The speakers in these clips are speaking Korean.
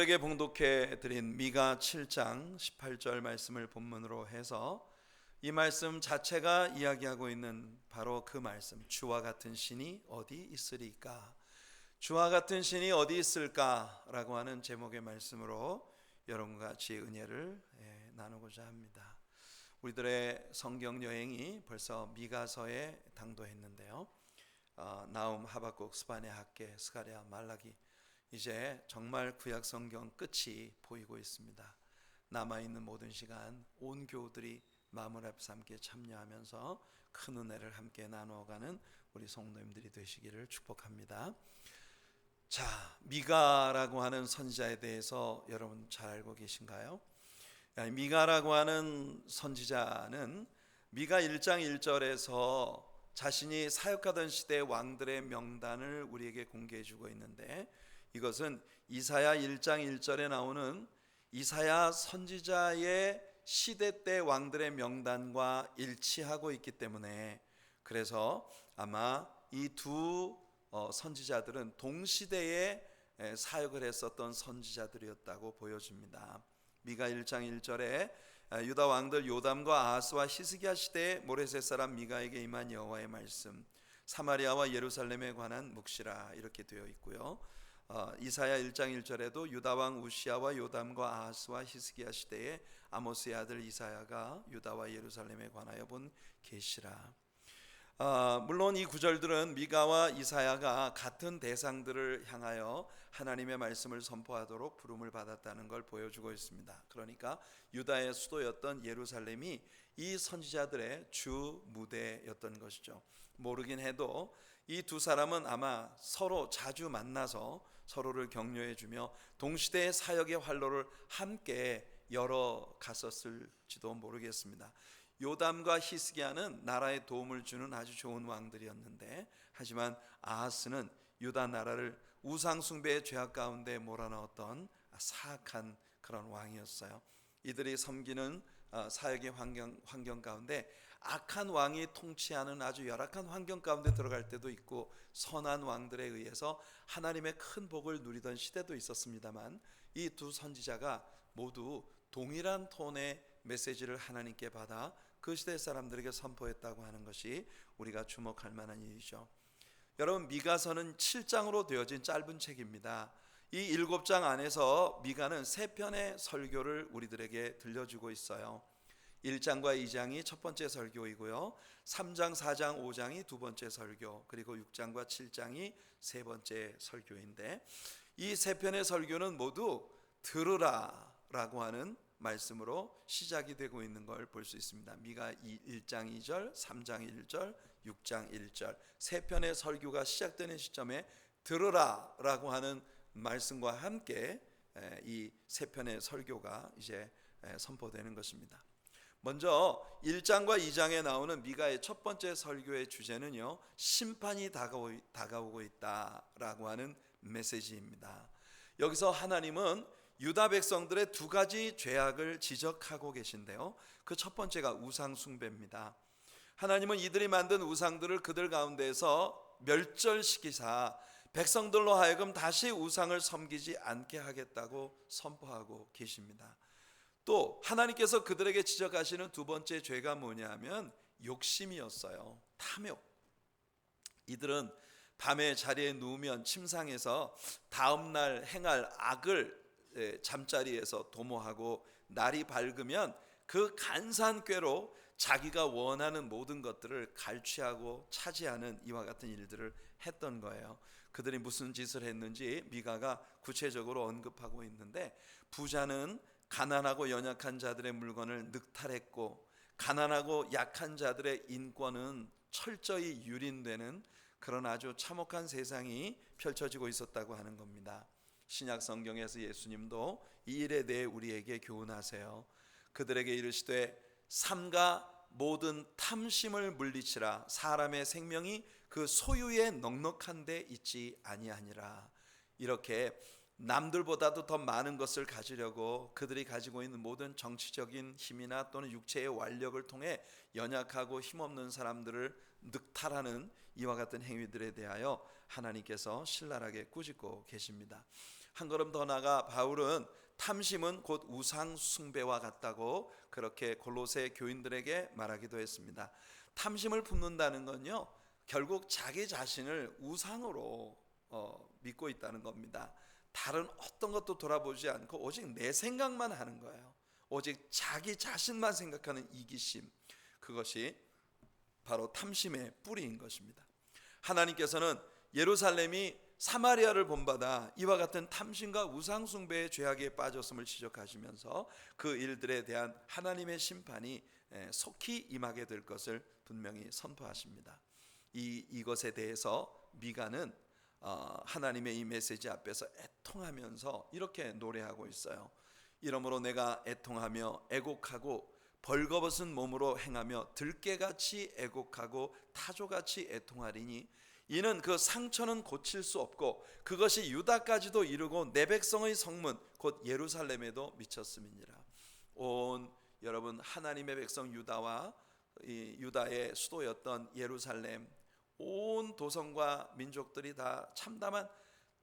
에게 봉독해 드린 미가 7장 18절 말씀을 본문으로 해서 이 말씀 자체가 이야기하고 있는 바로 그 말씀, 주와 같은 신이 어디 있으리까? 주와 같은 신이 어디 있을까? 라고 하는 제목의 말씀으로 여러분과 같이 은혜를 나누고자 합니다. 우리들의 성경 여행이 벌써 미가서에 당도했는데요, 나움, 하박국, 스바냐, 학개, 스가랴, 말라기, 이제 정말 구약 성경 끝이 보이고 있습니다. 남아있는 모든 시간 온 교우들이 마음을 합해서 함께 참여하면서 큰 은혜를 함께 나누어가는 우리 성도님들이 되시기를 축복합니다. 자, 미가라고 하는 선지자에 대해서 여러분 잘 알고 계신가요? 미가라고 하는 선지자는 미가 1장 1절에서 자신이 사역하던 시대의 왕들의 명단을 우리에게 공개해 주고 있는데, 이것은 이사야 1장 1절에 나오는 이사야 선지자의 시대 때 왕들의 명단과 일치하고 있기 때문에, 그래서 아마 이 두 선지자들은 동시대에 사역을 했었던 선지자들이었다고 보여집니다. 미가 1장 1절에 유다 왕들 요담과 아하스와 히스기야 시대에 모레셋 사람 미가에게 임한 여호와의 말씀, 사마리아와 예루살렘에 관한 묵시라, 이렇게 되어 있고요. 이사야 1장 1절에도 유다 왕 우시아와 요담과 아하스와 히스기야 시대에 아모스의 아들 이사야가 유다와 예루살렘에 관하여 본 계시라. 물론 이 구절들은 미가와 이사야가 같은 대상들을 향하여 하나님의 말씀을 선포하도록 부름을 받았다는 걸 보여주고 있습니다. 그러니까 유다의 수도였던 예루살렘이 이 선지자들의 주 무대였던 것이죠. 모르긴 해도 이 두 사람은 아마 서로 자주 만나서 서로를 격려해주며 동시대의 사역의 활로를 함께 열어갔었을지도 모르겠습니다. 요담과 히스기야는 나라에 도움을 주는 아주 좋은 왕들이었는데, 하지만 아하스는 유다 나라를 우상 숭배의 죄악 가운데 몰아넣었던 사악한 그런 왕이었어요. 이들이 섬기는 사역의 환경 가운데 악한 왕이 통치하는 아주 열악한 환경 가운데 들어갈 때도 있고, 선한 왕들에 의해서 하나님의 큰 복을 누리던 시대도 있었습니다만, 이 두 선지자가 모두 동일한 톤의 메시지를 하나님께 받아 그 시대 사람들에게 선포했다고 하는 것이 우리가 주목할 만한 일이죠. 여러분, 미가서는 7장으로 되어진 짧은 책입니다. 이 7장 안에서 미가는 3편의 설교를 우리들에게 들려주고 있어요. 1장과 2장이 첫 번째 설교이고요, 3장, 4장, 5장이 두 번째 설교, 그리고 6장과 7장이 세 번째 설교인데, 이 3편의 설교는 모두 들으라 라고 하는 말씀으로 시작이 되고 있는 걸 볼 수 있습니다. 미가 1장 2절, 3장 1절, 6장 1절, 세 편의 설교가 시작되는 시점에 들으라 라고 하는 말씀과 함께 이 세 편의 설교가 이제 선포되는 것입니다. 먼저 1장과 2장에 나오는 미가의 첫 번째 설교의 주제는요, 심판이 다가오고 있다라고 하는 메시지입니다. 여기서 하나님은 유다 백성들의 두 가지 죄악을 지적하고 계신데요, 그 첫 번째가 우상 숭배입니다. 하나님은 이들이 만든 우상들을 그들 가운데에서 멸절시키사 백성들로 하여금 다시 우상을 섬기지 않게 하겠다고 선포하고 계십니다. 또 하나님께서 그들에게 지적하시는 두 번째 죄가 뭐냐면 욕심이었어요. 탐욕. 이들은 밤에 자리에 누우면 침상에서 다음날 행할 악을 잠자리에서 도모하고, 날이 밝으면 그 간사한 꾀로 자기가 원하는 모든 것들을 갈취하고 차지하는 이와 같은 일들을 했던 거예요. 그들이 무슨 짓을 했는지 미가가 구체적으로 언급하고 있는데, 부자는 가난하고 연약한 자들의 물건을 늑탈했고, 가난하고 약한 자들의 인권은 철저히 유린되는 그런 아주 참혹한 세상이 펼쳐지고 있었다고 하는 겁니다. 신약 성경에서 예수님도 이 일에 대해 우리에게 교훈하세요. 그들에게 이르시되 삼가 모든 탐심을 물리치라. 사람의 생명이 그 소유에 넉넉한 데 있지 아니하니라. 이렇게 남들보다도 더 많은 것을 가지려고 그들이 가지고 있는 모든 정치적인 힘이나 또는 육체의 완력을 통해 연약하고 힘없는 사람들을 늑탈하는 이와 같은 행위들에 대하여 하나님께서 신랄하게 꾸짖고 계십니다. 한 걸음 더 나아가 바울은 탐심은 곧 우상 숭배와 같다고 그렇게 골로새 교인들에게 말하기도 했습니다. 탐심을 품는다는 건요, 결국 자기 자신을 우상으로 믿고 있다는 겁니다. 다른 어떤 것도 돌아보지 않고 오직 내 생각만 하는 거예요. 오직 자기 자신만 생각하는 이기심, 그것이 바로 탐심의 뿌리인 것입니다. 하나님께서는 예루살렘이 사마리아를 본받아 이와 같은 탐심과 우상숭배의 죄악에 빠졌음을 지적하시면서 그 일들에 대한 하나님의 심판이 속히 임하게 될 것을 분명히 선포하십니다. 이것에 대해서 미가는 하나님의 이 메시지 앞에서 애통하면서 이렇게 노래하고 있어요. 이러므로 내가 애통하며 애곡하고 벌거벗은 몸으로 행하며 들깨같이 애곡하고 타조같이 애통하리니 이는 그 상처는 고칠 수 없고 그것이 유다까지도 이르고 내 백성의 성문 곧 예루살렘에도 미쳤음이니라. 온 여러분, 하나님의 백성 유다와 유다의 수도였던 예루살렘, 온 도성과 민족들이 다 참담한,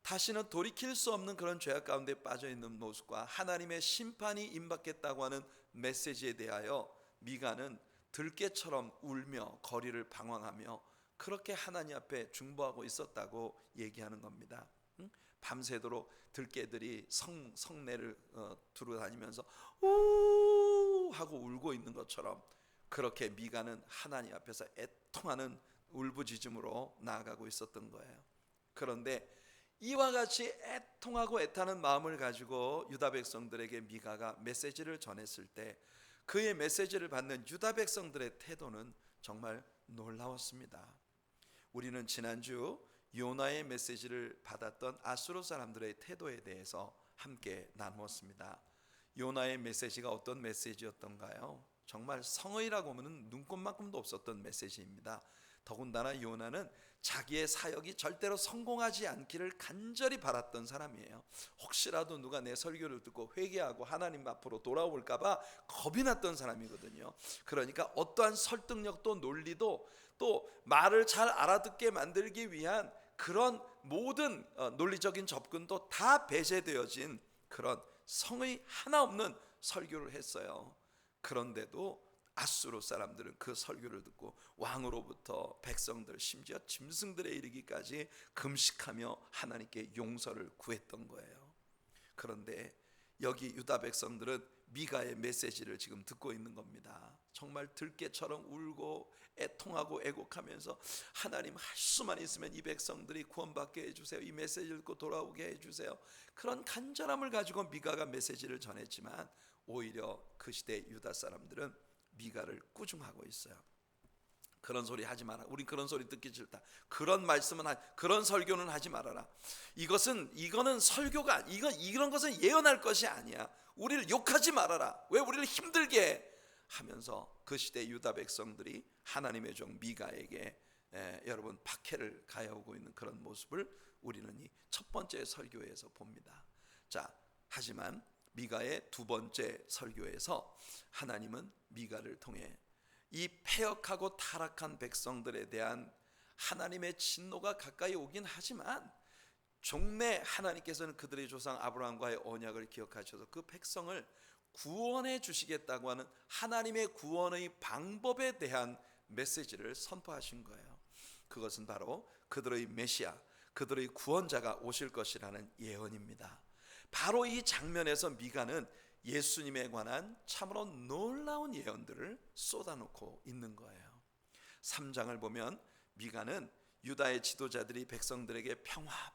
다시는 돌이킬 수 없는 그런 죄악 가운데 빠져 있는 모습과 하나님의 심판이 임받겠다고 하는 메시지에 대하여 미가는 들깨처럼 울며 거리를 방황하며 그렇게 하나님 앞에 중보하고 있었다고 얘기하는 겁니다. 밤새도록 들깨들이 성내를 두루다니면서 우 하고 울고 있는 것처럼 그렇게 미가는 하나님 앞에서 애통하는 울부짖음으로 나아가고 있었던 거예요. 그런데 이와 같이 애통하고 애타는 마음을 가지고 유다 백성들에게 미가가 메시지를 전했을 때 그의 메시지를 받는 유다 백성들의 태도는 정말 놀라웠습니다. 우리는 지난주 요나의 메시지를 받았던 아수르 사람들의 태도에 대해서 함께 나누었습니다. 요나의 메시지가 어떤 메시지였던가요? 정말 성의라고 하면 눈꼽만큼도 없었던 메시지입니다. 더군다나 요나는 자기의 사역이 절대로 성공하지 않기를 간절히 바랐던 사람이에요. 혹시라도 누가 내 설교를 듣고 회개하고 하나님 앞으로 돌아올까 봐 겁이 났던 사람이거든요. 그러니까 어떠한 설득력도 논리도 또 말을 잘 알아듣게 만들기 위한 그런 모든 논리적인 접근도 다 배제되어진 그런 성의 하나 없는 설교를 했어요. 그런데도 아수르 사람들은 그 설교를 듣고 왕으로부터 백성들 심지어 짐승들에 이르기까지 금식하며 하나님께 용서를 구했던 거예요. 그런데 여기 유다 백성들은 미가의 메시지를 지금 듣고 있는 겁니다. 정말 들깨처럼 울고 애통하고 애곡하면서 하나님 할 수만 있으면 이 백성들이 구원받게 해주세요. 이 메시지를 듣고 돌아오게 해주세요. 그런 간절함을 가지고 미가가 메시지를 전했지만 오히려 그 시대 유다 사람들은 미가를 꾸중하고 있어요. 그런 소리 하지 마라. 우리 그런 소리 듣기 싫다. 그런 말씀은 그런 설교는 하지 말아라. 이거는 설교가 이런 것은 예언할 것이 아니야. 우리를 욕하지 말아라. 왜 우리를 힘들게 해? 하면서 그 시대 유다 백성들이 하나님의 종 미가에게 여러분 박해를 가해오고 있는 그런 모습을 우리는 이 첫 번째 설교에서 봅니다. 자, 하지만 미가의 두 번째 설교에서 하나님은 미가를 통해 이 패역하고 타락한 백성들에 대한 하나님의 진노가 가까이 오긴 하지만 종래 하나님께서는 그들의 조상 아브라함과의 언약을 기억하셔서 그 백성을 구원해 주시겠다고 하는 하나님의 구원의 방법에 대한 메시지를 선포하신 거예요. 그것은 바로 그들의 메시아, 그들의 구원자가 오실 것이라는 예언입니다. 바로 이 장면에서 미가는 예수님에 관한 참으로 놀라운 예언들을 쏟아놓고 있는 거예요. 3장을 보면 미가는 유다의 지도자들이 백성들에게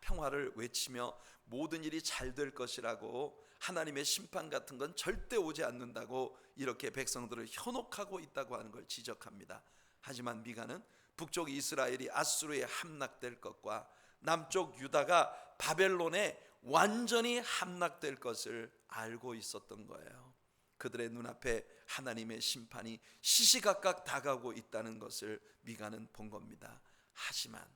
평화를 외치며 모든 일이 잘 될 것이라고 하나님의 심판 같은 건 절대 오지 않는다고 이렇게 백성들을 현혹하고 있다고 하는 걸 지적합니다. 하지만 미가는 북쪽 이스라엘이 아수르에 함락될 것과 남쪽 유다가 바벨론에 완전히 함락될 것을 알고 있었던 거예요. 그들의 눈앞에 하나님의 심판이 시시각각 다가오고 있다는 것을 미가는 본 겁니다. 하지만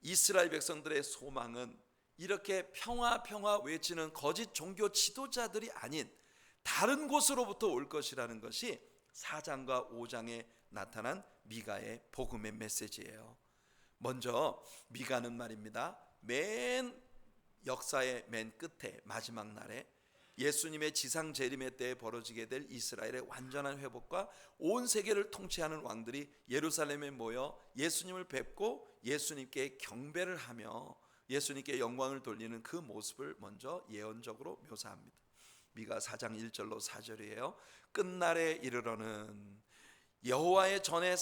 이스라엘 백성들의 소망은 이렇게 평화 외치는 거짓 종교 지도자들이 아닌 다른 곳으로부터 올 것이라는 것이 4장과 5장에 나타난 미가의 복음의 메시지예요. 먼저 미가는 말입니다, 맨 역사의 맨 끝에 마지막 날에 예수님의 지상 재림의 때에 벌어지게 될 이스라엘의 완전한 회복과 온 세계를 통치하는 왕들이 예루살렘에 모여 예수님을 뵙고 예수님께 경배를 하며 예수님께 영광을 돌리는 그 모습을 먼저 예언적으로 묘사합니다. 미가 4장 1절로 4절이에요. 끝날에 이르러는 여호와의 전에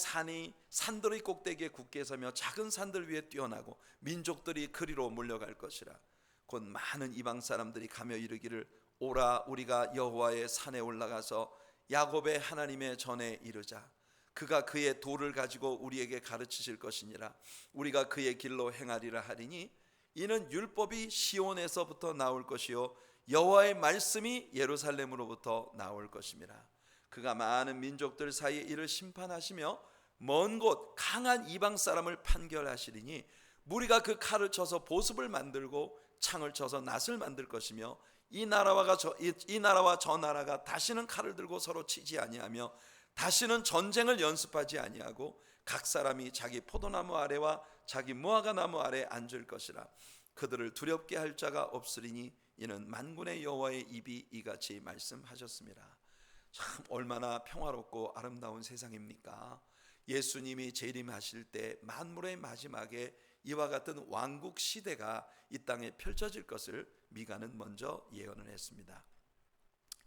산들의 꼭대기에 굳게 서며 작은 산들 위에 뛰어나고 민족들이 그리로 몰려갈 것이라. 곧 많은 이방 사람들이 가며 이르기를 오라 우리가 여호와의 산에 올라가서 야곱의 하나님의 전에 이르자. 그가 그의 도를 가지고 우리에게 가르치실 것이니라. 우리가 그의 길로 행하리라 하리니 이는 율법이 시온에서부터 나올 것이요 여호와의 말씀이 예루살렘으로부터 나올 것임이라. 그가 많은 민족들 사이에 이를 심판하시며 먼 곳 강한 이방 사람을 판결하시리니 무리가 그 칼을 쳐서 보습을 만들고 창을 쳐서 낫을 만들 것이며 이 나라와 저 나라가 다시는 칼을 들고 서로 치지 아니하며 다시는 전쟁을 연습하지 아니하고 각 사람이 자기 포도나무 아래와 자기 무화과 나무 아래 앉을 것이라. 그들을 두렵게 할 자가 없으리니 이는 만군의 여호와의 입이 이같이 말씀하셨습니다. 참 얼마나 평화롭고 아름다운 세상입니까? 예수님이 재림하실 때 만물의 마지막에 이와 같은 왕국 시대가 이 땅에 펼쳐질 것을 미가는 먼저 예언을 했습니다.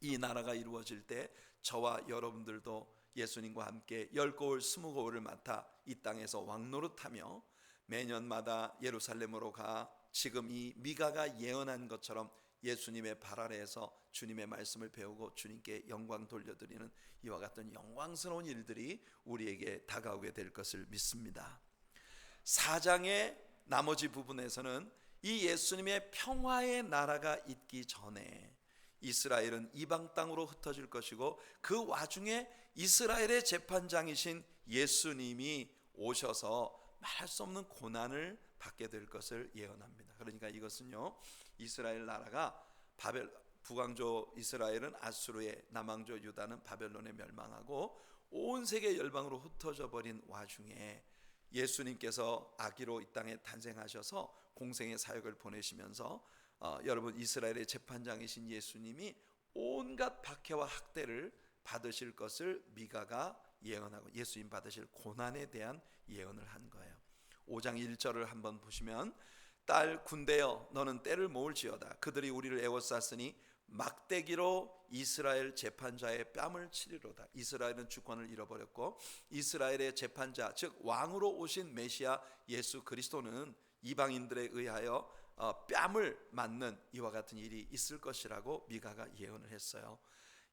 이 나라가 이루어질 때 저와 여러분들도 예수님과 함께 10고을 20고을을 맡아 이 땅에서 왕노릇하며 매년마다 예루살렘으로 가 지금 이 미가가 예언한 것처럼 예수님의 발 아래에서 주님의 말씀을 배우고 주님께 영광 돌려드리는 이와 같은 영광스러운 일들이 우리에게 다가오게 될 것을 믿습니다. 4장의 나머지 부분에서는 이 예수님의 평화의 나라가 있기 전에 이스라엘은 이방 땅으로 흩어질 것이고 그 와중에 이스라엘의 재판장이신 예수님이 오셔서 말할 수 없는 고난을 받게 될 것을 예언합니다. 그러니까 이것은요, 이스라엘 나라가 북왕조 이스라엘은 아수르에, 남왕조 유다는 바벨론에 멸망하고 온 세계 열방으로 흩어져 버린 와중에 예수님께서 아기로 이 땅에 탄생하셔서 공생의 사역을 보내시면서 여러분 이스라엘의 재판장이신 예수님이 온갖 박해와 학대를 받으실 것을 미가가 예언하고 예수님 받으실 고난에 대한 예언을 한 거예요. 5장 1절을 한번 보시면 딸 군대여 너는 때를 모을지어다. 그들이 우리를 애워쌌으니 막대기로 이스라엘 재판자의 뺨을 치리로다. 이스라엘은 주권을 잃어버렸고 이스라엘의 재판자 즉 왕으로 오신 메시아 예수 그리스도는 이방인들에 의하여 뺨을 맞는 이와 같은 일이 있을 것이라고 미가가 예언을 했어요.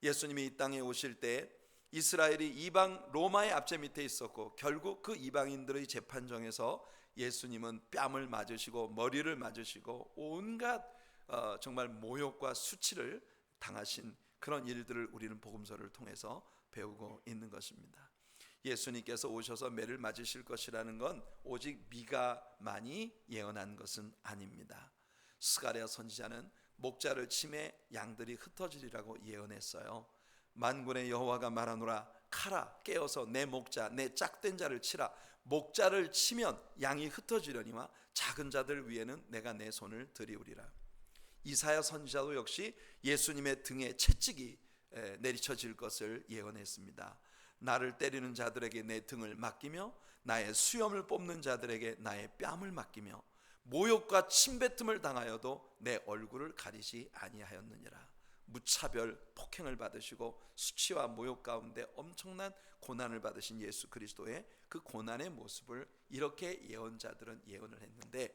예수님이 이 땅에 오실 때 이스라엘이 이방 로마의 압제 밑에 있었고 결국 그 이방인들의 재판정에서 예수님은 뺨을 맞으시고 머리를 맞으시고 온갖 정말 모욕과 수치를 당하신 그런 일들을 우리는 복음서를 통해서 배우고 있는 것입니다. 예수님께서 오셔서 매를 맞으실 것이라는 건 오직 미가만이 예언한 것은 아닙니다. 스가랴 선지자는 목자를 치매 양들이 흩어지리라고 예언했어요. 만군의 여호와가 말하노라 카라 깨어서 내 목자 내 짝된 자를 치라. 목자를 치면 양이 흩어지려니와 작은 자들 위에는 내가 내 손을 들이우리라. 이사야 선지자도 역시 예수님의 등에 채찍이 내리쳐질 것을 예언했습니다. 나를 때리는 자들에게 내 등을 맡기며 나의 수염을 뽑는 자들에게 나의 뺨을 맡기며 모욕과 침뱉음을 당하여도 내 얼굴을 가리지 아니하였느니라. 무차별 폭행을 받으시고 수치와 모욕 가운데 엄청난 고난을 받으신 예수 그리스도의 그 고난의 모습을 이렇게 예언자들은 예언을 했는데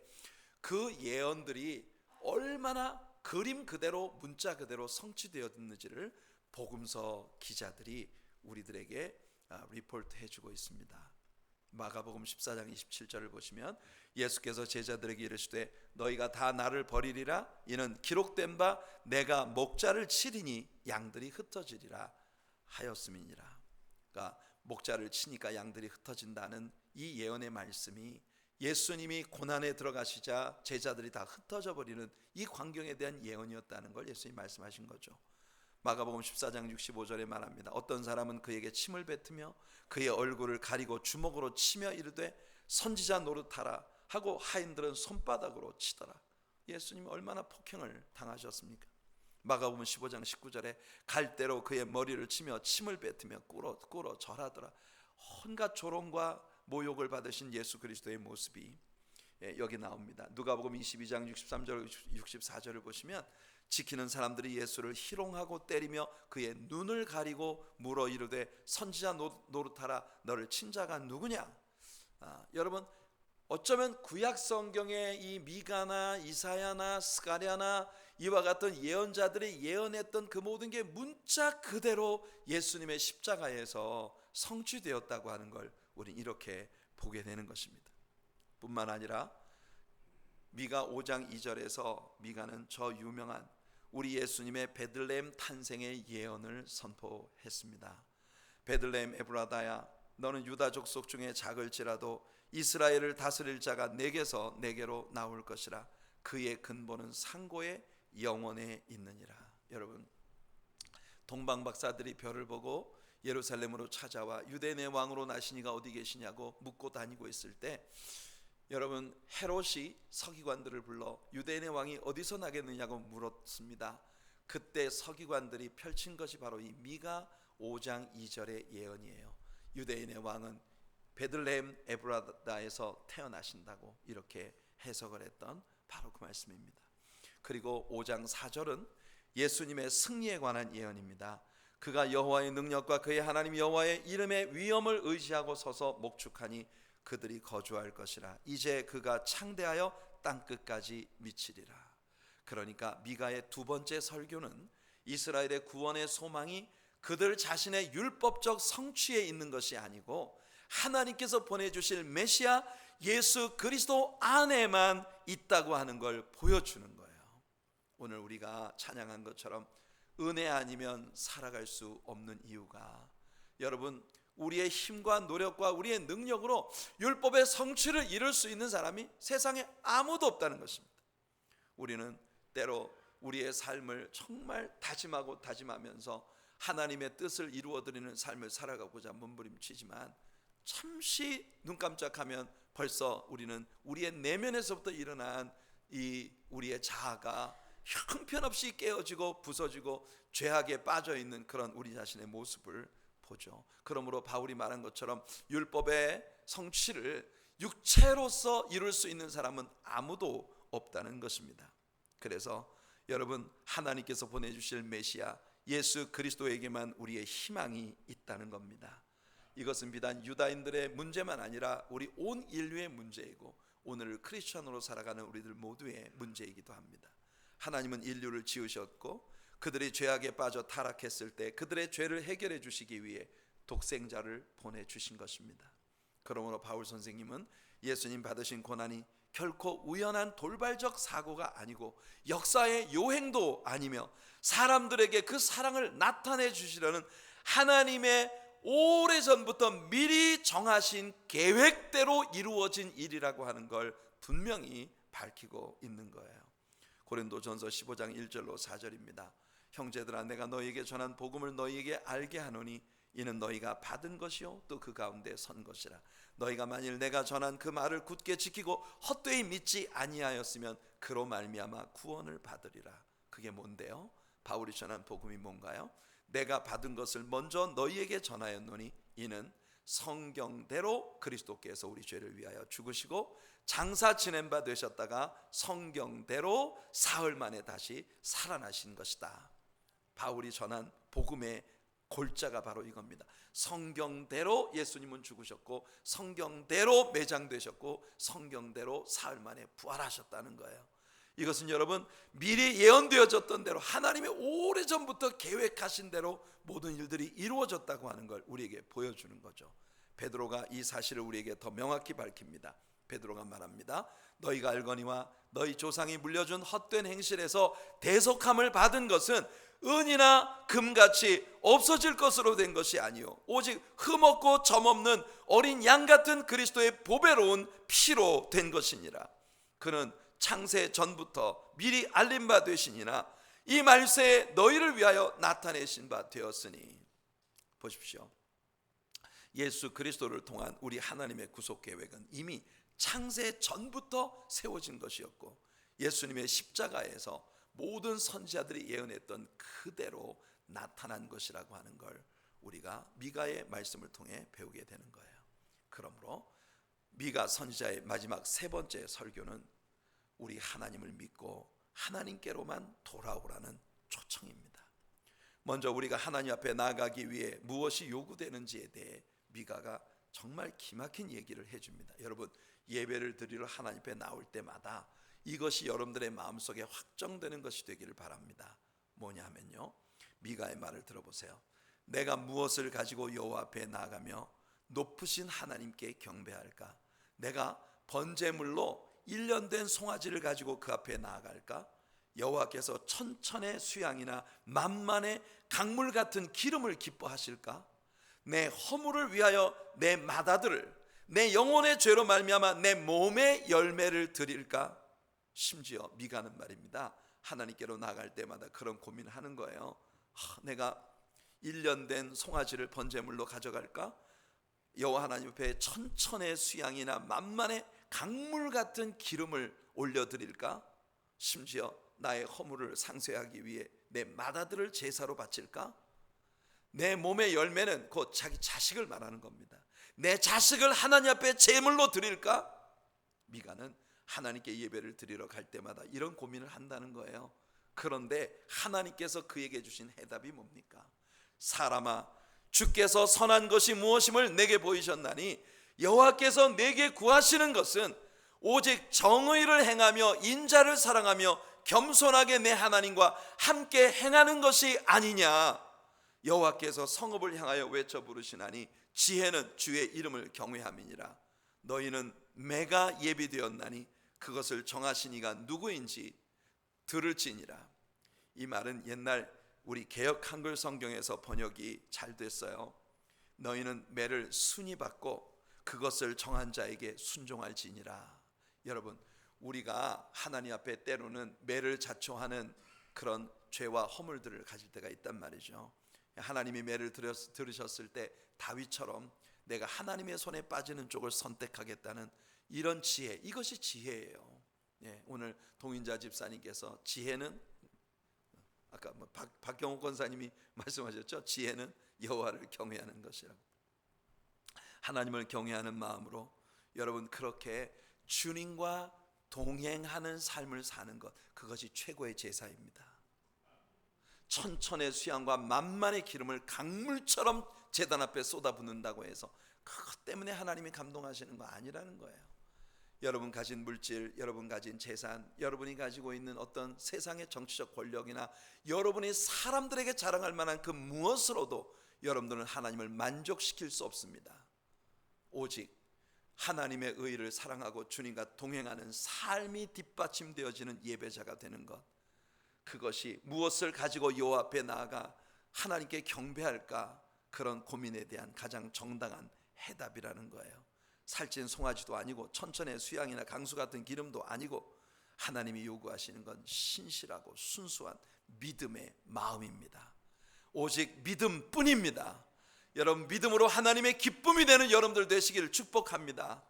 그 예언들이 얼마나 그림 그대로 문자 그대로 성취되었는지를 복음서 기자들이 우리들에게 리포트 해주고 있습니다. 마가복음 14장 27절을 보시면 예수께서 제자들에게 이르시되 너희가 다 나를 버리리라. 이는 기록된 바 내가 목자를 치리니 양들이 흩어지리라 하였음이니라. 그러니까 목자를 치니까 양들이 흩어진다는 이 예언의 말씀이 예수님이 고난에 들어가시자 제자들이 다 흩어져 버리는 이 광경에 대한 예언이었다는 걸 예수님이 말씀하신 거죠. 마가복음 14장 65절에 말합니다. 어떤 사람은 그에게 침을 뱉으며 그의 얼굴을 가리고 주먹으로 치며 이르되 선지자 노릇하라 하고 하인들은 손바닥으로 치더라. 예수님이 얼마나 폭행을 당하셨습니까? 마가복음 15장 19절에 갈대로 그의 머리를 치며 침을 뱉으며 꿇어 절하더라. 온갖 조롱과 모욕을 받으신 예수 그리스도의 모습이 여기 나옵니다. 누가복음 22장 63절 64절을 보시면 지키는 사람들이 예수를 희롱하고 때리며 그의 눈을 가리고 물어 이르되 선지자 노릇하라 너를 친 자가 누구냐? 여러분, 어쩌면 구약 성경의 이 미가나 이사야나 스가랴나 이와 같은 예언자들이 예언했던 그 모든 게 문자 그대로 예수님의 십자가에서 성취되었다고 하는 걸 우리는 이렇게 보게 되는 것입니다. 뿐만 아니라 미가 5장 2절에서 미가는 저 유명한 우리 예수님의 베들레헴 탄생의 예언을 선포했습니다. 베들레헴 에브라다야, 너는 유다 족속 중에 작을지라도 이스라엘을 다스릴 자가 내게서 내게로 나올 것이라. 그의 근본은 상고의 영원에 있느니라. 여러분, 동방 박사들이 별을 보고 예루살렘으로 찾아와 유대인의 왕으로 나시니가 어디 계시냐고 묻고 다니고 있을 때, 여러분, 헤롯이 서기관들을 불러 유대인의 왕이 어디서 나겠느냐고 물었습니다. 그때 서기관들이 펼친 것이 바로 이 미가 5장 2절의 예언이에요. 유대인의 왕은 베들레헴 에브라다에서 태어나신다고 이렇게 해석을 했던 바로 그 말씀입니다. 그리고 5장 4절은 예수님의 승리에 관한 예언입니다. 그가 여호와의 능력과 그의 하나님 여호와의 이름의 위엄을 의지하고 서서 목축하니 그들이 거주할 것이라. 이제 그가 창대하여 땅끝까지 미치리라. 그러니까 미가의 두 번째 설교는 이스라엘의 구원의 소망이 그들 자신의 율법적 성취에 있는 것이 아니고 하나님께서 보내주실 메시아 예수 그리스도 안에만 있다고 하는 걸 보여주는 거예요. 오늘 우리가 찬양한 것처럼 은혜 아니면 살아갈 수 없는 이유가, 여러분, 우리의 힘과 노력과 우리의 능력으로 율법의 성취를 이룰 수 있는 사람이 세상에 아무도 없다는 것입니다. 우리는 때로 우리의 삶을 정말 다짐하고 다짐하면서 하나님의 뜻을 이루어드리는 삶을 살아가고자 몸부림치지만 잠시 눈 깜짝하면 벌써 우리는 우리의 내면에서부터 일어난 이 우리의 자아가 형편없이 깨어지고 부서지고 죄악에 빠져있는 그런 우리 자신의 모습을 보죠. 그러므로 바울이 말한 것처럼 율법의 성취를 육체로서 이룰 수 있는 사람은 아무도 없다는 것입니다. 그래서 여러분, 하나님께서 보내주실 메시아 예수 그리스도에게만 우리의 희망이 있다는 겁니다. 이것은 비단 유다인들의 문제만 아니라 우리 온 인류의 문제이고 오늘 크리스천으로 살아가는 우리들 모두의 문제이기도 합니다. 하나님은 인류를 지으셨고 그들이 죄악에 빠져 타락했을 때 그들의 죄를 해결해 주시기 위해 독생자를 보내주신 것입니다. 그러므로 바울 선생님은 예수님 받으신 고난이 결코 우연한 돌발적 사고가 아니고 역사의 요행도 아니며 사람들에게 그 사랑을 나타내 주시려는 하나님의 오래전부터 미리 정하신 계획대로 이루어진 일이라고 하는 걸 분명히 밝히고 있는 거예요. 고린도전서 15장 1절로 4절입니다. 형제들아, 내가 너희에게 전한 복음을 너희에게 알게 하노니 이는 너희가 받은 것이요 또 그 가운데 선 것이라. 너희가 만일 내가 전한 그 말을 굳게 지키고 헛되이 믿지 아니하였으면 그로 말미암아 구원을 받으리라. 그게 뭔데요? 바울이 전한 복음이 뭔가요? 내가 받은 것을 먼저 너희에게 전하였노니 이는 성경대로 그리스도께서 우리 죄를 위하여 죽으시고 장사 지낸 바 되셨다가 성경대로 사흘 만에 다시 살아나신 것이다. 바울이 전한 복음의 골자가 바로 이겁니다. 성경대로 예수님은 죽으셨고 성경대로 매장되셨고 성경대로 사흘 만에 부활하셨다는 거예요. 이것은 여러분, 미리 예언되어졌던 대로 하나님의 오래전부터 계획하신 대로 모든 일들이 이루어졌다고 하는 걸 우리에게 보여주는 거죠. 베드로가 이 사실을 우리에게 더 명확히 밝힙니다. 베드로가 말합니다. 너희가 알거니와 너희 조상이 물려준 헛된 행실에서 대속함을 받은 것은 은이나 금같이 없어질 것으로 된 것이 아니요 오직 흠없고 점없는 어린 양 같은 그리스도의 보배로운 피로 된 것이니라. 그는 창세 전부터 미리 알린 바 되시니나 이 말세에 너희를 위하여 나타내신 바 되었으니. 보십시오. 예수 그리스도를 통한 우리 하나님의 구속 계획은 이미 창세 전부터 세워진 것이었고 예수님의 십자가에서 모든 선지자들이 예언했던 그대로 나타난 것이라고 하는 걸 우리가 미가의 말씀을 통해 배우게 되는 거예요. 그러므로 미가 선지자의 마지막 세 번째 설교는 우리 하나님을 믿고 하나님께로만 돌아오라는 초청입니다. 먼저 우리가 하나님 앞에 나아가기 위해 무엇이 요구되는지에 대해 미가가 정말 기막힌 얘기를 해줍니다. 여러분, 예배를 드리러 하나님 앞에 나올 때마다 이것이 여러분들의 마음속에 확정되는 것이 되기를 바랍니다. 뭐냐 하면요, 미가의 말을 들어보세요. 내가 무엇을 가지고 여호와 앞에 나아가며 높으신 하나님께 경배할까? 내가 번제물로 1년 된 송아지를 가지고 그 앞에 나아갈까? 여호와께서 천천의 수양이나 만만의 강물 같은 기름을 기뻐하실까? 내 허물을 위하여 내 맏아들을, 내 영혼의 죄로 말미암아 내 몸의 열매를 드릴까? 심지어 미가는 말입니다, 하나님께로 나아갈 때마다 그런 고민을 하는 거예요. 내가 1년 된 송아지를 번제물로 가져갈까? 여호와 하나님 앞에 천천의 수양이나 만만의 강물 같은 기름을 올려드릴까? 심지어 나의 허물을 상쇄하기 위해 내 맏아들을 제사로 바칠까? 내 몸의 열매는 곧 자기 자식을 말하는 겁니다. 내 자식을 하나님 앞에 제물로 드릴까? 미가는 하나님께 예배를 드리러 갈 때마다 이런 고민을 한다는 거예요. 그런데 하나님께서 그에게 주신 해답이 뭡니까? 사람아, 주께서 선한 것이 무엇임을 내게 보이셨나니 여호와께서 내게 구하시는 것은 오직 정의를 행하며 인자를 사랑하며 겸손하게 내 하나님과 함께 행하는 것이 아니냐. 여호와께서 성읍을 향하여 외쳐 부르시나니 지혜는 주의 이름을 경외함이니라. 너희는 매가 예비되었나니 그것을 정하신 이가 누구인지 들을지니라. 이 말은 옛날 우리 개역 한글 성경에서 번역이 잘 됐어요. 너희는 매를 순히 받고 그것을 정한 자에게 순종할지니라. 여러분, 우리가 하나님 앞에 때로는 매를 자초하는 그런 죄와 허물들을 가질 때가 있단 말이죠. 하나님이 매를 들으셨을 때 다윗처럼 내가 하나님의 손에 빠지는 쪽을 선택하겠다는 이런 지혜, 이것이 지혜예요. 오늘 동인자 집사님께서 지혜는 아까 박경호 권사님이 말씀하셨죠. 지혜는 여호와를 경외하는 것이라고. 하나님을 경외하는 마음으로 여러분 그렇게 주님과 동행하는 삶을 사는 것, 그것이 최고의 제사입니다. 천천의 수양과 만만의 기름을 강물처럼 제단 앞에 쏟아붓는다고 해서 그것 때문에 하나님이 감동하시는 거 아니라는 거예요. 여러분 가진 물질, 여러분 가진 재산, 여러분이 가지고 있는 어떤 세상의 정치적 권력이나 여러분이 사람들에게 자랑할 만한 그 무엇으로도 여러분들은 하나님을 만족시킬 수 없습니다. 오직 하나님의 의를 사랑하고 주님과 동행하는 삶이 뒷받침되어지는 예배자가 되는 것, 그것이 무엇을 가지고 여호와 앞에 나아가 하나님께 경배할까, 그런 고민에 대한 가장 정당한 해답이라는 거예요. 살찐 송아지도 아니고 천천의 수양이나 강수 같은 기름도 아니고 하나님이 요구하시는 건 신실하고 순수한 믿음의 마음입니다. 오직 믿음뿐입니다. 여러분, 믿음으로 하나님의 기쁨이 되는 여러분들 되시기를 축복합니다.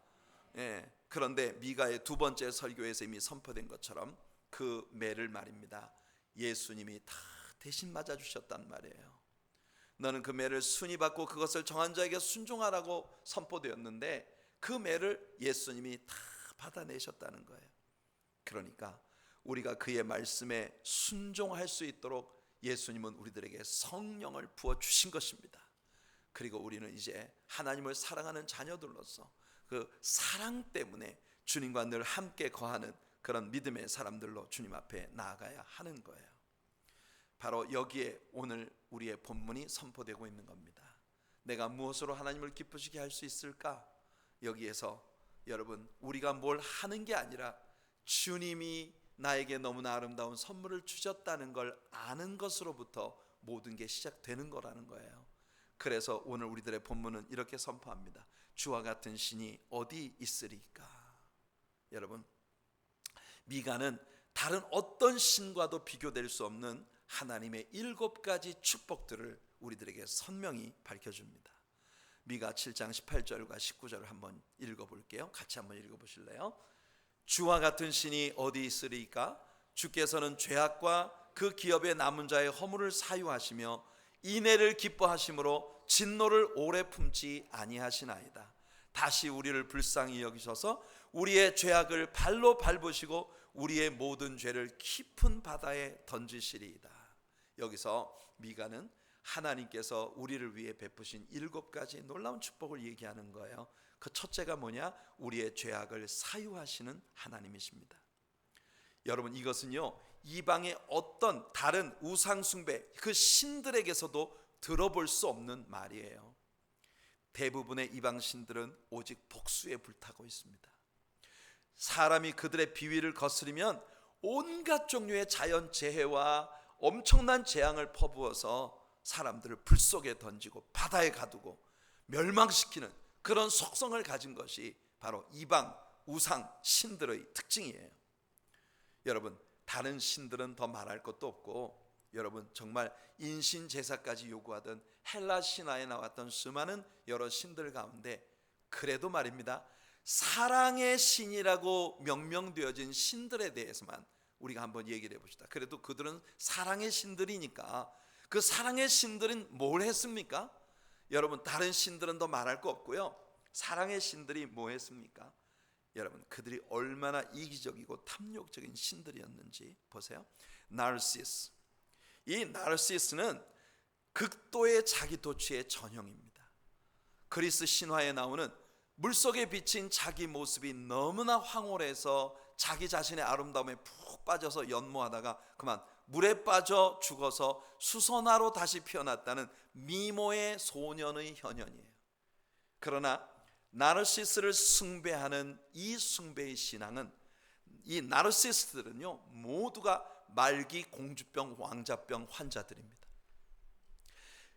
그런데 미가의 두 번째 설교에서 이미 선포된 것처럼 그 매를 말입니다, 예수님이 다 대신 맞아주셨단 말이에요. 너는 그 매를 순히 받고 그것을 정한 자에게 순종하라고 선포되었는데 그 매를 예수님이 다 받아내셨다는 거예요. 그러니까 우리가 그의 말씀에 순종할 수 있도록 예수님은 우리들에게 성령을 부어주신 것입니다. 그리고 우리는 이제 하나님을 사랑하는 자녀들로서 그 사랑 때문에 주님과 늘 함께 거하는 그런 믿음의 사람들로 주님 앞에 나아가야 하는 거예요. 바로 여기에 오늘 우리의 본문이 선포되고 있는 겁니다. 내가 무엇으로 하나님을 기쁘시게 할 수 있을까? 여기에서 여러분, 우리가 뭘 하는 게 아니라 주님이 나에게 너무나 아름다운 선물을 주셨다는 걸 아는 것으로부터 모든 게 시작되는 거라는 거예요. 그래서 오늘 우리들의 본문은 이렇게 선포합니다. 주와 같은 신이 어디 있으리까? 여러분, 미가는 다른 어떤 신과도 비교될 수 없는 하나님의 7가지 축복들을 우리들에게 선명히 밝혀줍니다. 미가 7장 18절과 19절을 한번 읽어볼게요. 같이 한번 읽어보실래요? 주와 같은 신이 어디 있으리까? 주께서는 죄악과 그 기업에 남은 자의 허물을 사유하시며 인애를 기뻐하심으로 진노를 오래 품지 아니하시나이다. 다시 우리를 불쌍히 여기셔서 우리의 죄악을 발로 밟으시고 우리의 모든 죄를 깊은 바다에 던지시리이다. 여기서 미가는 하나님께서 우리를 위해 베푸신 7가지 놀라운 축복을 얘기하는 거예요. 그 첫째가 뭐냐? 우리의 죄악을 사유하시는 하나님이십니다. 여러분, 이것은요 이방의 어떤 다른 우상숭배 그 신들에게서도 들어볼 수 없는 말이에요. 대부분의 이방 신들은 오직 복수에 불타고 있습니다. 사람이 그들의 비위를 거스르면 온갖 종류의 자연재해와 엄청난 재앙을 퍼부어서 사람들을 불 속에 던지고 바다에 가두고 멸망시키는 그런 속성을 가진 것이 바로 이방 우상 신들의 특징이에요. 여러분, 다른 신들은 더 말할 것도 없고, 여러분 정말 인신 제사까지 요구하던 헬라 신화에 나왔던 수많은 여러 신들 가운데 그래도 말입니다, 사랑의 신이라고 명명되어진 신들에 대해서만 우리가 한번 얘기를 해봅시다. 그래도 그들은 사랑의 신들이니까 그 사랑의 신들은 뭘 했습니까? 여러분, 다른 신들은 더 말할 거 없고요, 사랑의 신들이 뭐 했습니까? 여러분, 그들이 얼마나 이기적이고 탐욕적인 신들이었는지 보세요. 나르시스, 이 나르시스는 극도의 자기 도취의 전형입니다. 그리스 신화에 나오는 물속에 비친 자기 모습이 너무나 황홀해서 자기 자신의 아름다움에 푹 빠져서 연모하다가 그만 물에 빠져 죽어서 수선화로 다시 피어났다는 미모의 소년의 현현이에요. 그러나 나르시스를 숭배하는 이 숭배의 신앙은, 이 나르시스들은요 모두가 말기 공주병 왕자병 환자들입니다.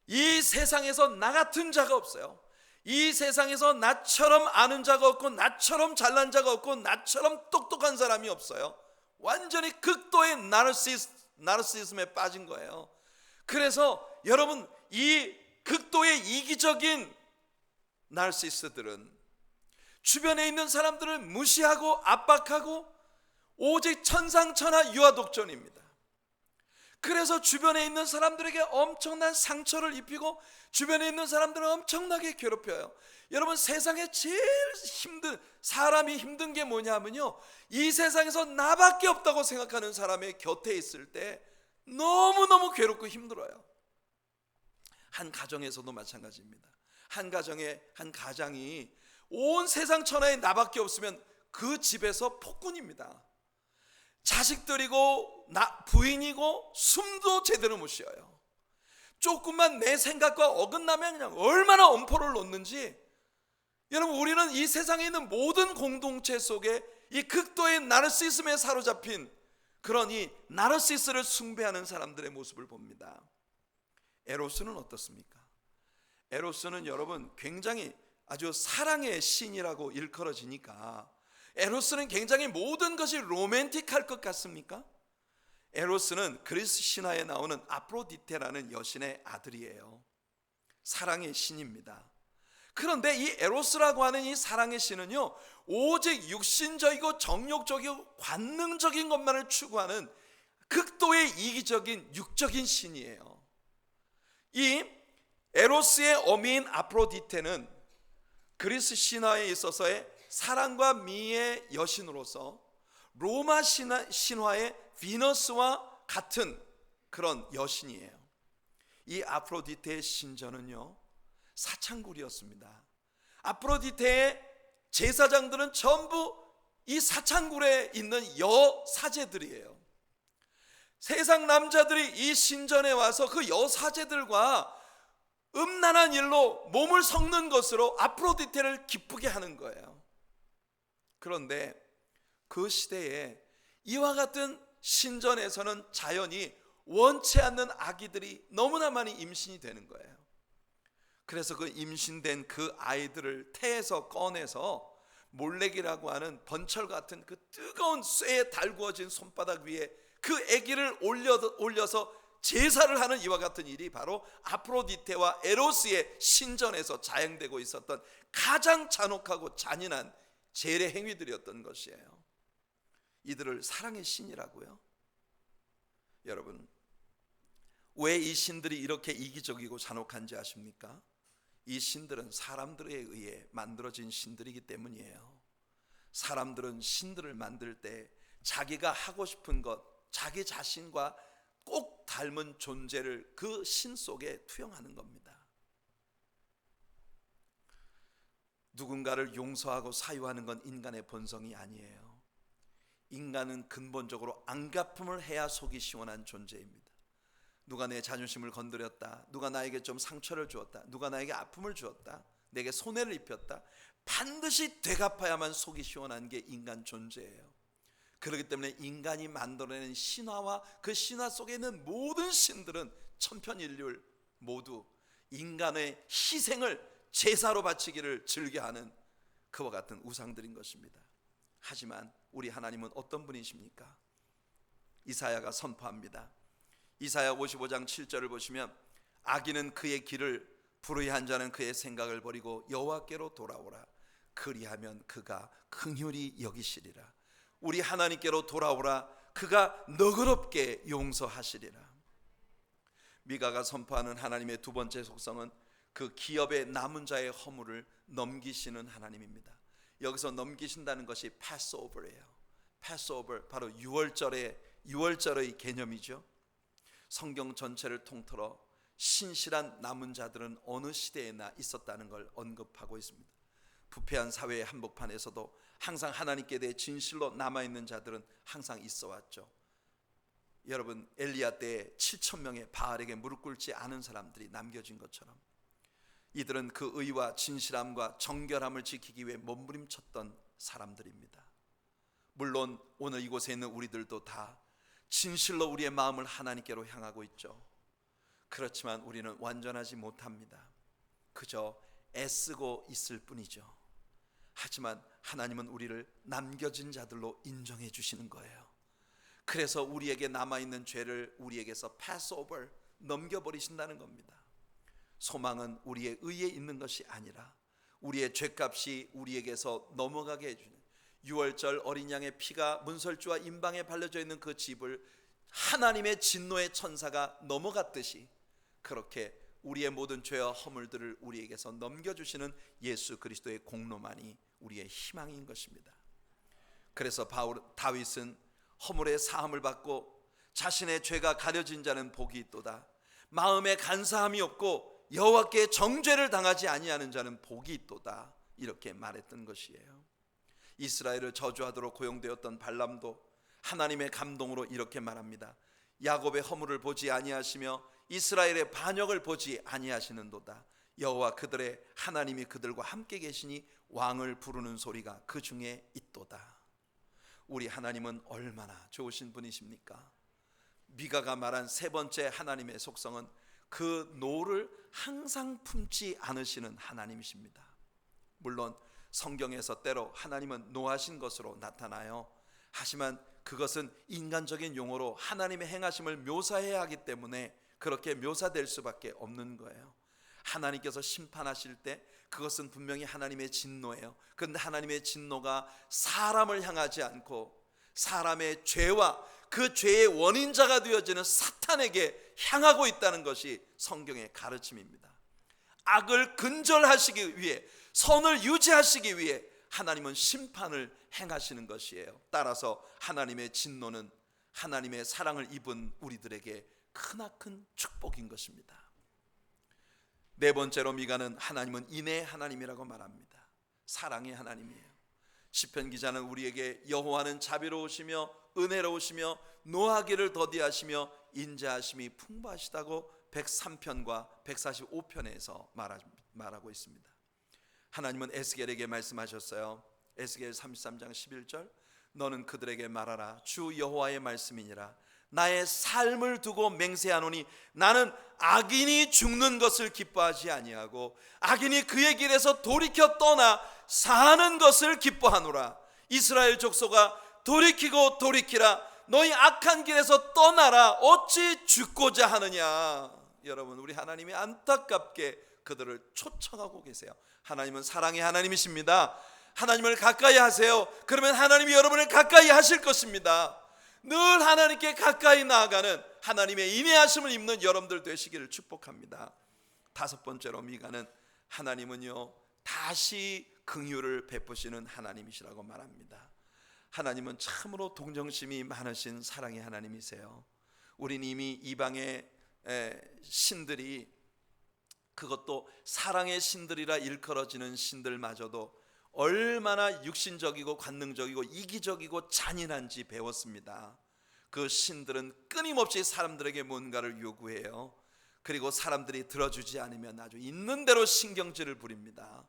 이 세상에서 나 같은 자가 없어요. 이 세상에서 나처럼 아는 자가 없고 나처럼 잘난 자가 없고 나처럼 똑똑한 사람이 없어요. 완전히 극도의 나르시즘에 빠진 거예요. 그래서 여러분, 이 극도의 이기적인 나르시스들은 주변에 있는 사람들을 무시하고 압박하고 오직 천상천하 유아독존입니다. 그래서 주변에 있는 사람들에게 엄청난 상처를 입히고 주변에 있는 사람들을 엄청나게 괴롭혀요. 여러분, 세상에 제일 사람이 힘든 게 뭐냐면요, 이 세상에서 나밖에 없다고 생각하는 사람의 곁에 있을 때 너무너무 괴롭고 힘들어요. 한 가정에서도 마찬가지입니다. 한 가장이 온 세상 천하에 나밖에 없으면 그 집에서 폭군입니다. 자식들이고 부인이고 숨도 제대로 못 쉬어요. 조금만 내 생각과 어긋나면 그냥 얼마나 엄포를 놓는지. 여러분, 우리는 이 세상에 있는 모든 공동체 속에 이 극도의 나르시즘에 사로잡힌 그런 이 나르시스를 숭배하는 사람들의 모습을 봅니다. 에로스는 어떻습니까? 에로스는 여러분 굉장히 아주 사랑의 신이라고 일컬어지니까, 에로스는 굉장히 모든 것이 로맨틱할 것 같습니까? 에로스는 그리스 신화에 나오는 아프로디테라는 여신의 아들이에요. 사랑의 신입니다. 그런데 이 에로스라고 하는 이 사랑의 신은요 오직 육신적이고 정욕적이고 관능적인 것만을 추구하는 극도의 이기적인 육적인 신이에요. 이 에로스의 어미인 아프로디테는 그리스 신화에 있어서의 사랑과 미의 여신으로서 로마 신화의 비너스와 같은 그런 여신이에요. 이 아프로디테의 신전은요 사창굴이었습니다. 아프로디테의 제사장들은 전부 이 사창굴에 있는 여사제들이에요. 세상 남자들이 이 신전에 와서 그 여사제들과 음란한 일로 몸을 섞는 것으로 아프로디테를 기쁘게 하는 거예요. 그런데 그 시대에 이와 같은 신전에서는 자연히 원치 않는 아기들이 너무나 많이 임신이 되는 거예요. 그래서 그 임신된 그 아이들을 태에서 꺼내서 몰래기라고 하는 번철 같은 그 뜨거운 쇠에 달구어진 손바닥 위에 그 아기를 올려서 제사를 하는 이와 같은 일이 바로 아프로디테와 에로스의 신전에서 자행되고 있었던 가장 잔혹하고 잔인한 제례 행위들이었던 것이에요. 이들을 사랑의 신이라고요? 여러분, 왜 이 신들이 이렇게 이기적이고 잔혹한지 아십니까? 이 신들은 사람들에 의해 만들어진 신들이기 때문이에요. 사람들은 신들을 만들 때 자기가 하고 싶은 것, 자기 자신과 꼭 닮은 존재를 그 신 속에 투영하는 겁니다. 누군가를 용서하고 사유하는 건 인간의 본성이 아니에요. 인간은 근본적으로 안갚음을 해야 속이 시원한 존재입니다. 누가 내 자존심을 건드렸다, 누가 나에게 좀 상처를 주었다, 누가 나에게 아픔을 주었다, 내게 손해를 입혔다, 반드시 되갚아야만 속이 시원한 게 인간 존재예요. 그렇기 때문에 인간이 만들어낸 신화와 그 신화 속에 있는 모든 신들은 천편일률 모두 인간의 희생을 제사로 바치기를 즐겨하는 그와 같은 우상들인 것입니다. 하지만 우리 하나님은 어떤 분이십니까? 이사야가 선포합니다. 이사야 55장 7절을 보시면 악인은 그의 길을, 불의한 자는 그의 생각을 버리고 여호와께로 돌아오라. 그리하면 그가 긍휼히 여기시리라. 우리 하나님께로 돌아오라. 그가 너그럽게 용서하시리라. 미가가 선포하는 하나님의 두 번째 속성은 그 기업의 남은 자의 허물을 넘기시는 하나님입니다. 여기서 넘기신다는 것이 패스오버예요. 패스오버, 바로 유월절의 개념이죠. 성경 전체를 통틀어 신실한 남은 자들은 어느 시대에나 있었다는 걸 언급하고 있습니다. 부패한 사회의 한복판에서도 항상 하나님께 대해 진실로 남아있는 자들은 항상 있어 왔죠. 여러분, 엘리야 때에 7,000명의 바알에게 무릎 꿇지 않은 사람들이 남겨진 것처럼 이들은 그 의와 진실함과 정결함을 지키기 위해 몸부림쳤던 사람들입니다. 물론 오늘 이곳에 있는 우리들도 다 진실로 우리의 마음을 하나님께로 향하고 있죠. 그렇지만 우리는 완전하지 못합니다. 그저 애쓰고 있을 뿐이죠. 하지만 하나님은 우리를 남겨진 자들로 인정해 주시는 거예요. 그래서 우리에게 남아있는 죄를 우리에게서 패스오버, 넘겨버리신다는 겁니다. 소망은 우리의 의에 있는 것이 아니라 우리의 죄값이 우리에게서 넘어가게 해주는, 유월절 어린 양의 피가 문설주와 임방에 발려져 있는 그 집을 하나님의 진노의 천사가 넘어갔듯이 그렇게 우리의 모든 죄와 허물들을 우리에게서 넘겨주시는 예수 그리스도의 공로만이 우리의 희망인 것입니다. 그래서 다윗은 허물의 사함을 받고 자신의 죄가 가려진 자는 복이 있도다. 마음에 간사함이 없고 여호와께 정죄를 당하지 아니하는 자는 복이 있도다. 이렇게 말했던 것이에요. 이스라엘을 저주하도록 고용되었던 발람도 하나님의 감동으로 이렇게 말합니다. 야곱의 허물을 보지 아니하시며 이스라엘의 반역을 보지 아니하시는도다. 여호와 그들의 하나님이 그들과 함께 계시니 왕을 부르는 소리가 그 중에 있도다. 우리 하나님은 얼마나 좋으신 분이십니까? 미가가 말한 세 번째 하나님의 속성은 그 노를 항상 품지 않으시는 하나님이십니다. 물론 성경에서 때로 하나님은 노하신 것으로 나타나요. 하지만 그것은 인간적인 용어로 하나님의 행하심을 묘사해야 하기 때문에 그렇게 묘사될 수밖에 없는 거예요. 하나님께서 심판하실 때 그것은 분명히 하나님의 진노예요. 그런데 하나님의 진노가 사람을 향하지 않고 사람의 죄와 그 죄의 원인자가 되어지는 사탄에게 향하고 있다는 것이 성경의 가르침입니다. 악을 근절하시기 위해, 선을 유지하시기 위해 하나님은 심판을 행하시는 것이에요. 따라서 하나님의 진노는 하나님의 사랑을 입은 우리들에게 크나큰 축복인 것입니다. 네 번째로 미가는 하나님은 인애의 하나님이라고 말합니다. 사랑의 하나님이에요. 시편 기자는 우리에게 여호와는 자비로우시며 은혜로우시며 노하기를 더디하시며 인자하심이 풍부하시다고 103편과 145편에서 말하고 있습니다. 하나님은 에스겔에게 말씀하셨어요. 에스겔 33장 11절, 너는 그들에게 말하라. 주 여호와의 말씀이니라. 나의 삶을 두고 맹세하노니 나는 악인이 죽는 것을 기뻐하지 아니하고 악인이 그의 길에서 돌이켜 떠나 사는 것을 기뻐하노라. 이스라엘 족속아, 돌이키고 돌이키라. 너희 악한 길에서 떠나라. 어찌 죽고자 하느냐. 여러분, 우리 하나님이 안타깝게 그들을 초청하고 계세요. 하나님은 사랑의 하나님이십니다. 하나님을 가까이 하세요. 그러면 하나님이 여러분을 가까이 하실 것입니다. 늘 하나님께 가까이 나아가는 하나님의 인내하심을 입는 여러분들 되시기를 축복합니다. 다섯 번째로 미가는 하나님은요 다시 긍휼을 베푸시는 하나님이시라고 말합니다. 하나님은 참으로 동정심이 많으신 사랑의 하나님이세요. 우린 이미 이방의 신들이, 그것도 사랑의 신들이라 일컬어지는 신들마저도 얼마나 육신적이고 관능적이고 이기적이고 잔인한지 배웠습니다. 그 신들은 끊임없이 사람들에게 뭔가를 요구해요. 그리고 사람들이 들어주지 않으면 아주 있는 대로 신경질을 부립니다.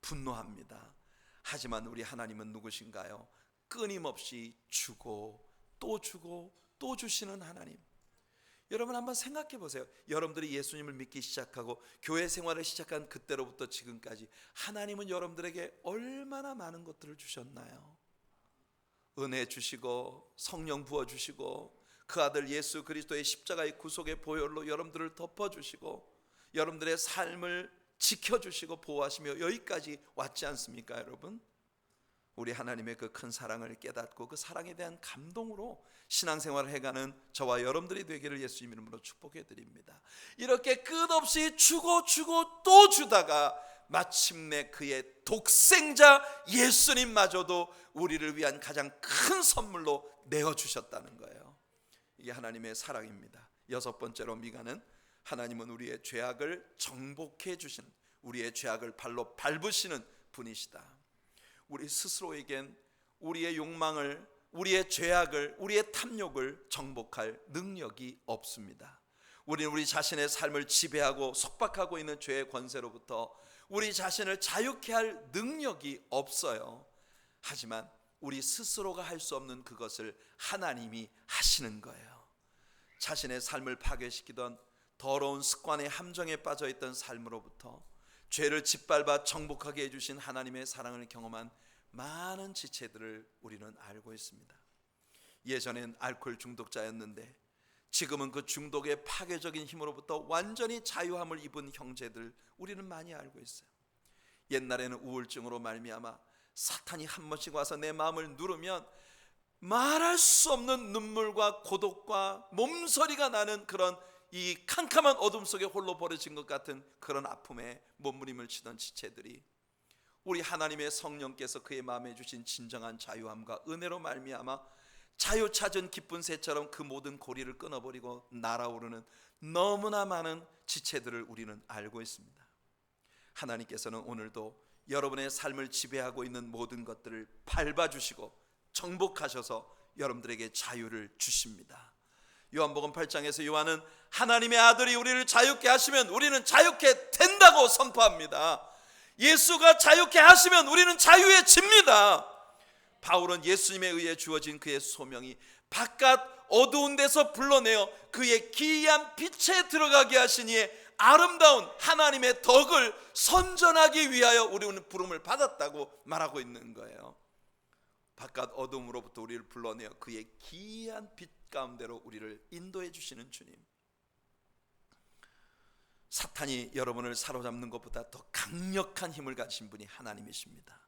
분노합니다. 하지만 우리 하나님은 누구신가요? 끊임없이 주고 또 주고 또 주시는 하나님. 여러분 한번 생각해 보세요. 여러분들이 예수님을 믿기 시작하고 교회 생활을 시작한 그때로부터 지금까지 하나님은 여러분들에게 얼마나 많은 것들을 주셨나요? 은혜 주시고 성령 부어주시고 그 아들 예수 그리스도의 십자가의 구속의 보혈로 여러분들을 덮어주시고 여러분들의 삶을 지켜주시고 보호하시며 여기까지 왔지 않습니까 여러분? 우리 하나님의 그 큰 사랑을 깨닫고 그 사랑에 대한 감동으로 신앙생활을 해가는 저와 여러분들이 되기를 예수님 이름으로 축복해 드립니다. 이렇게 끝없이 주고 주고 또 주다가 마침내 그의 독생자 예수님마저도 우리를 위한 가장 큰 선물로 내어주셨다는 거예요. 이게 하나님의 사랑입니다. 여섯 번째로 미가는 하나님은 우리의 죄악을 정복해 주신, 우리의 죄악을 발로 밟으시는 분이시다. 우리 스스로에겐 우리의 욕망을, 우리의 죄악을, 우리의 탐욕을 정복할 능력이 없습니다. 우리는 우리 자신의 삶을 지배하고 속박하고 있는 죄의 권세로부터 우리 자신을 자유케 할 능력이 없어요. 하지만 우리 스스로가 할 수 없는 그것을 하나님이 하시는 거예요. 자신의 삶을 파괴시키던 더러운 습관의 함정에 빠져있던 삶으로부터 죄를 짓밟아 정복하게 해주신 하나님의 사랑을 경험한 많은 지체들을 우리는 알고 있습니다. 예전엔 알코올 중독자였는데 지금은 그 중독의 파괴적인 힘으로부터 완전히 자유함을 입은 형제들 우리는 많이 알고 있어요. 옛날에는 우울증으로 말미암아 사탄이 한 번씩 와서 내 마음을 누르면 말할 수 없는 눈물과 고독과 몸서리가 나는 그런 이 캄캄한 어둠 속에 홀로 버려진 것 같은 그런 아픔에 몸부림을 치던 지체들이 우리 하나님의 성령께서 그의 마음에 주신 진정한 자유함과 은혜로 말미암아 자유 찾은 기쁜 새처럼 그 모든 고리를 끊어버리고 날아오르는 너무나 많은 지체들을 우리는 알고 있습니다. 하나님께서는 오늘도 여러분의 삶을 지배하고 있는 모든 것들을 밟아주시고 정복하셔서 여러분들에게 자유를 주십니다. 요한복음 8장에서 요한은 하나님의 아들이 우리를 자유케 하시면 우리는 자유케 된다고 선포합니다. 예수가 자유케 하시면 우리는 자유해집니다. 바울은 예수님에 의해 주어진 그의 소명이 바깥 어두운 데서 불러내어 그의 기이한 빛에 들어가게 하시니에 아름다운 하나님의 덕을 선전하기 위하여 우리는 부름을 받았다고 말하고 있는 거예요. 바깥 어둠으로부터 우리를 불러내어 그의 기이한 빛 가운데로 우리를 인도해 주시는 주님. 사탄이 여러분을 사로잡는 것보다 더 강력한 힘을 가진 분이 하나님이십니다.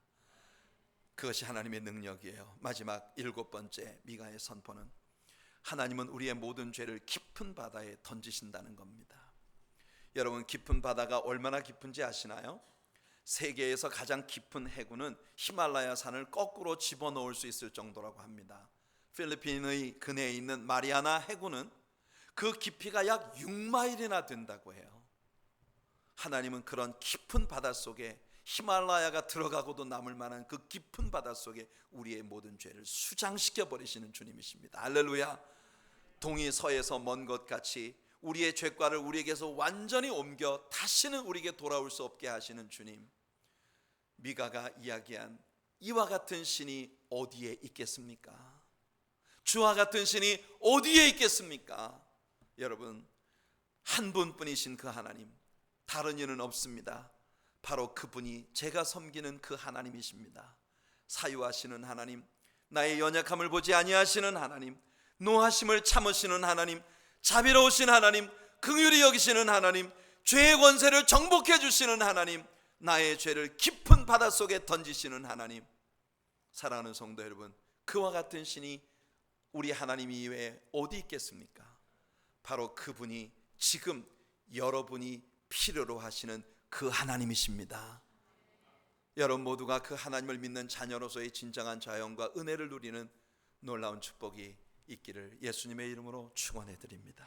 그것이 하나님의 능력이에요. 마지막 일곱 번째 미가의 선포는 하나님은 우리의 모든 죄를 깊은 바다에 던지신다는 겁니다. 여러분 깊은 바다가 얼마나 깊은지 아시나요? 세계에서 가장 깊은 해구는 히말라야 산을 거꾸로 집어넣을 수 있을 정도라고 합니다. 필리핀의 근해에 있는 마리아나 해구는 그 깊이가 약 6마일이나 된다고 해요. 하나님은 그런 깊은 바닷속에 히말라야가 들어가고도 남을 만한 그 깊은 바닷속에 우리의 모든 죄를 수장시켜 버리시는 주님이십니다. 할렐루야. 동이 서에서 먼 것 같이 우리의 죄과를 우리에게서 완전히 옮겨 다시는 우리에게 돌아올 수 없게 하시는 주님. 미가가 이야기한 이와 같은 신이 어디에 있겠습니까? 주와 같은 신이 어디에 있겠습니까? 여러분 한 분뿐이신 그 하나님, 다른 이는 없습니다. 바로 그분이 제가 섬기는 그 하나님이십니다. 사유하시는 하나님, 나의 연약함을 보지 아니하시는 하나님, 노하심을 참으시는 하나님, 자비로우신 하나님, 긍휼히 여기시는 하나님, 죄의 권세를 정복해 주시는 하나님, 나의 죄를 깊은 깊은 바닷속에 던지시는 하나님, 사랑하는 성도 여러분, 그와 같은 신이 우리 하나님 이외에 어디 있겠습니까? 바로 그분이 지금 여러분이 필요로 하시는 그 하나님이십니다. 여러분 모두가 그 하나님을 믿는 자녀로서의 진정한 자연과 은혜를 누리는 놀라운 축복이 있기를 예수님의 이름으로 축원해 드립니다.